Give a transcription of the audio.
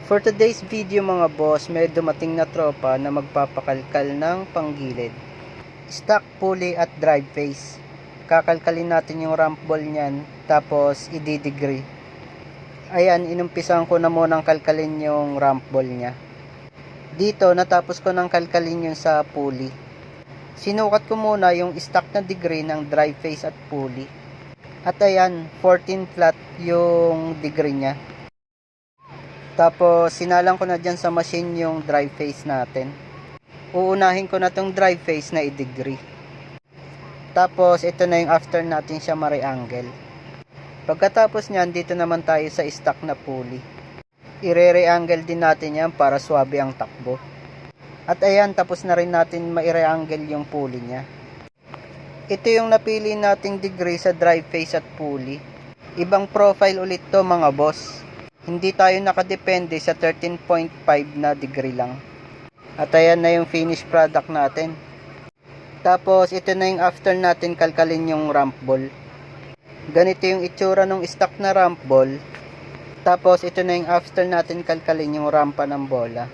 For today's video mga boss, may dumating na tropa na magpapakalkal ng panggilid. Stock pulley at drive face. Kakalkalin natin yung ramp ball niyan, tapos i-degree. Ayan, inumpisan ko na munang kalkalin yung ramp ball niya. Dito, natapos ko nang kalkalin yung sa pulley. Sinukat ko muna yung stock na degree ng drive face at pulley. At ayan, 14 flat yung degree niya. Tapos, sinalang ko na dyan sa machine yung drive face natin. Uunahin ko na tong drive face na i-degree. Tapos, ito na yung after natin siya ma-reangle. Pagkatapos nyan, dito naman tayo sa stock na pulley. I-re-angle din natin yan para swabe ang takbo. At ayan, tapos na rin natin ma-reangle yung pulley niya. Ito yung napili nating degree sa drive face at pulley. Ibang profile ulit to mga boss. Hindi tayo nakadepende sa 13.5 na degree lang. At ayan na yung finished product natin. Tapos ito na yung after natin kalkalin yung ramp ball. Ganito yung itsura ng stock na ramp ball. Tapos ito na yung after natin kalkalin yung rampa ng bola.